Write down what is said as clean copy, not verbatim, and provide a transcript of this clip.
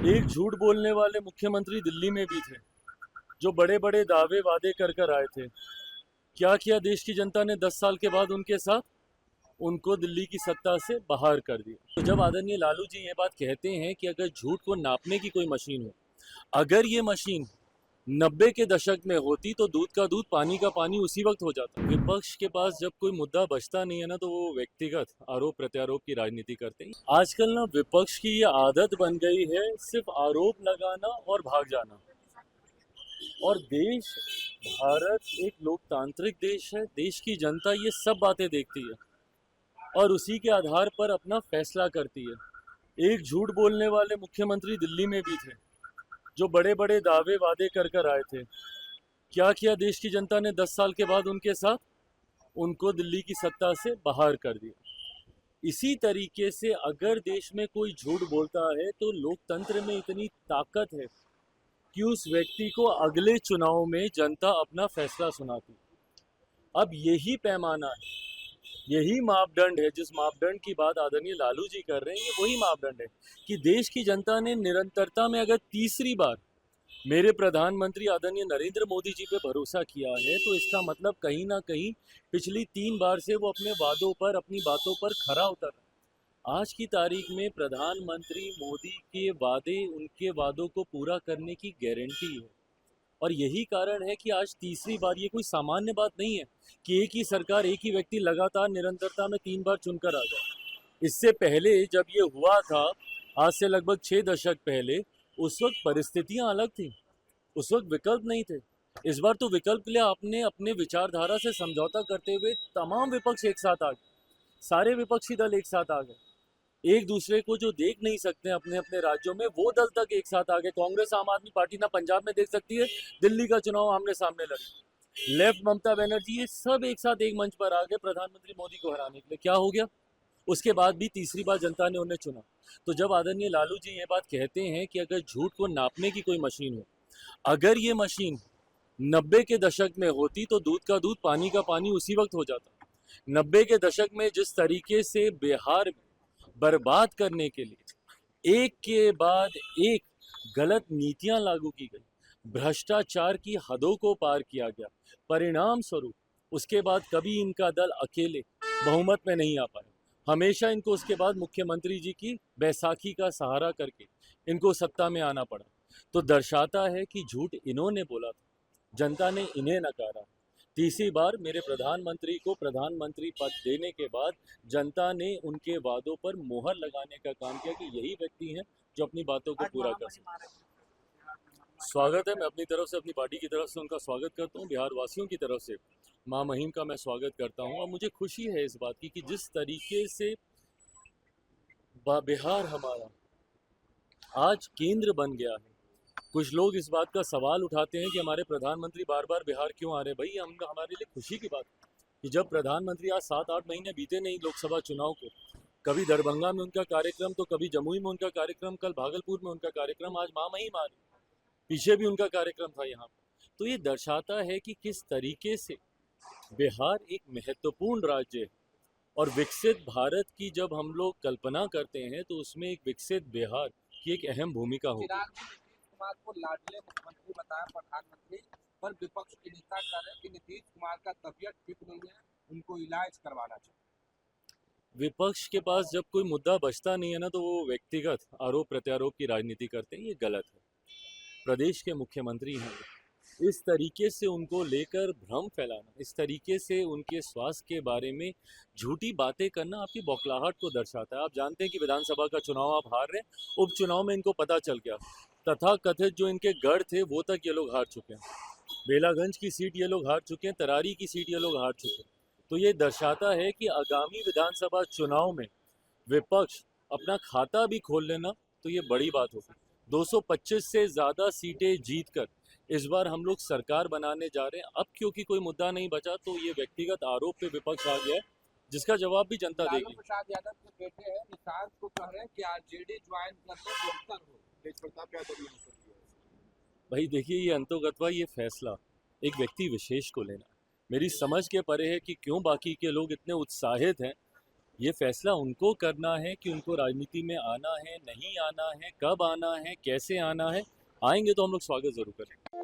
एक झूठ बोलने वाले मुख्यमंत्री दिल्ली में भी थे, जो बड़े बड़े दावे वादे कर कर आए थे। क्या किया देश की जनता ने 10 साल के बाद उनके साथ? उनको दिल्ली की सत्ता से बाहर कर दिया। तो जब आदरणीय लालू जी ये बात कहते हैं कि अगर झूठ को नापने की कोई मशीन हो, अगर ये मशीन 90 के दशक में होती तो दूध का दूध पानी का पानी उसी वक्त हो जाता। विपक्ष के पास जब कोई मुद्दा बचता नहीं है ना, तो वो व्यक्तिगत आरोप प्रत्यारोप की राजनीति करते हैं। आजकल ना विपक्ष की ये आदत बन गई है सिर्फ आरोप लगाना और भाग जाना। और देश, भारत एक लोकतांत्रिक देश है। देश की जनता ये सब बातें देखती है और उसी के आधार पर अपना फैसला करती है। एक झूठ बोलने वाले मुख्यमंत्री दिल्ली में भी थे, जो बड़े बड़े दावे वादे कर कर आए थे। क्या किया देश की जनता ने 10 साल के बाद उनके साथ? उनको दिल्ली की सत्ता से बाहर कर दिया। इसी तरीके से अगर देश में कोई झूठ बोलता है तो लोकतंत्र में इतनी ताकत है कि उस व्यक्ति को अगले चुनाव में जनता अपना फैसला सुनाती। अब यही पैमाना है, यही मापदंड है। जिस मापदंड की बात आदरणीय लालू जी कर रहे हैं, ये वही मापदंड है कि देश की जनता ने निरंतरता में अगर तीसरी बार मेरे प्रधानमंत्री आदरणीय नरेंद्र मोदी जी पे भरोसा किया है, तो इसका मतलब कहीं ना कहीं पिछली 3 बार से वो अपने वादों पर, अपनी बातों पर खरा उतर रहा है। आज की तारीख में प्रधानमंत्री मोदी के वादे उनके वादों को पूरा करने की गारंटी है। और यही कारण है कि आज तीसरी बार, ये कोई सामान्य बात नहीं है कि एक ही सरकार, एक ही व्यक्ति लगातार निरंतरता में 3 बार चुनकर आ जाए। इससे पहले जब ये हुआ था, आज से लगभग 6 दशक पहले, उस वक्त परिस्थितियां अलग थी, उस वक्त विकल्प नहीं थे। इस बार तो विकल्प के लिए आपने अपने विचारधारा से समझौता करते हुए तमाम विपक्ष एक साथ आ गए, सारे विपक्षी दल एक साथ आ गए। एक दूसरे को जो देख नहीं सकते अपने अपने राज्यों में, वो दल तक एक साथ आ गए। कांग्रेस आम आदमी पार्टी ना पंजाब में देख सकती है, दिल्ली का चुनाव आमने सामने लड़े। लेफ्ट ममता बनर्जी, ये सब एक साथ एक मंच पर आ गए प्रधानमंत्री मोदी को हराने के लिए। क्या हो गया? उसके बाद भी तीसरी बार जनता ने उन्हें चुना। तो जब आदरणीय लालू जी ये बात कहते हैं कि अगर झूठ को नापने की कोई मशीन हो, अगर ये मशीन 90 के दशक में होती तो दूध का दूध पानी का पानी उसी वक्त हो जाता। 90 के दशक में जिस तरीके से बिहार में बर्बाद करने के लिए एक के बाद एक गलत नीतियां लागू की गई, भ्रष्टाचार की हदों को पार किया गया, परिणाम स्वरूप उसके बाद कभी इनका दल अकेले बहुमत में नहीं आ पाया। हमेशा इनको उसके बाद मुख्यमंत्री जी की बैसाखी का सहारा करके इनको सत्ता में आना पड़ा। तो दर्शाता है कि झूठ इन्होंने बोला था, जनता ने इन्हें नकारा। तीसरी बार मेरे प्रधानमंत्री को प्रधानमंत्री पद देने के बाद जनता ने उनके वादों पर मोहर लगाने का काम किया कि यही व्यक्ति हैं जो अपनी बातों को पूरा कर सकते। स्वागत है, मैं अपनी तरफ से, अपनी पार्टी की तरफ से उनका स्वागत करता हूँ। बिहार वासियों की तरफ से माँ महिम का मैं स्वागत करता हूँ। और मुझे खुशी है इस बात की कि जिस तरीके से बिहार हमारा आज केंद्र बन गया है। कुछ लोग इस बात का सवाल उठाते हैं कि हमारे प्रधानमंत्री बार बार बिहार क्यों आ रहे हैं। भाई, हमारे लिए खुशी की बात है कि जब प्रधानमंत्री, आज 7-8 महीने बीते नहीं लोकसभा चुनाव को, कभी दरभंगा में उनका कार्यक्रम, तो कभी जमुई में उनका कार्यक्रम, कल भागलपुर में उनका कार्यक्रम, आज माँ महिम आ रही, पीछे भी उनका कार्यक्रम था यहाँ पर। तो ये दर्शाता है कि किस तरीके से बिहार एक महत्वपूर्ण राज्य है। और विकसित भारत की जब हम लोग कल्पना करते हैं तो उसमें एक विकसित बिहार की एक अहम भूमिका होगी। चिराग ने नीतीश कुमार को लाडले मुख्यमंत्री बताया प्रधानमंत्री, पर विपक्ष के नेता कह रहे हैं कि नीतीश कुमार का तबीयत ठीक नहीं है, उनको इलाज करवाना चाहिए। विपक्ष के पास जब कोई मुद्दा बचता नहीं है ना, तो वो व्यक्तिगत आरोप प्रत्यारोप की राजनीति करते हैं। ये गलत है। प्रदेश के मुख्यमंत्री हैं, इस तरीके से उनको लेकर भ्रम फैलाना, इस तरीके से उनके स्वास्थ्य के बारे में झूठी बातें करना आपकी बौखलाहट को दर्शाता है। आप जानते हैं कि विधानसभा का चुनाव आप हार रहे हैं, उपचुनाव में इनको पता चल गया, तथा कथित जो इनके गढ़ थे वो तक ये लोग हार चुके हैं। बेलागंज की सीट ये लोग हार चुके हैं, तरारी की सीट ये लोग हार चुके हैं। तो ये दर्शाता है कि आगामी विधानसभा चुनाव में विपक्ष अपना खाता भी खोल लेना तो ये बड़ी बात होगी। 225 से ज़्यादा सीटें जीतकर इस बार हम लोग सरकार बनाने जा रहे हैं। अब क्योंकि कोई मुद्दा नहीं बचा तो ये व्यक्तिगत आरोप पे विपक्ष आ गया है, जिसका जवाब भी जनता देगी। लालू प्रसाद यादव के बेटे हैं निशांत को कह रहे हैं कि आरजेडी ज्वाइन कर ले बेहतर हो। तेज प्रताप यादव ने भाई देखिए, ये अंतोगत्वा, ये फैसला एक व्यक्ति विशेष को लेना है। मेरी समझ के परे है कि क्यों बाकी के लोग इतने उत्साहित हैं ये फैसला उनको करना है कि उनको राजनीति में आना है, नहीं आना है, कब आना है, कैसे आना है। आएंगे तो हम लोग स्वागत ज़रूर करेंगे।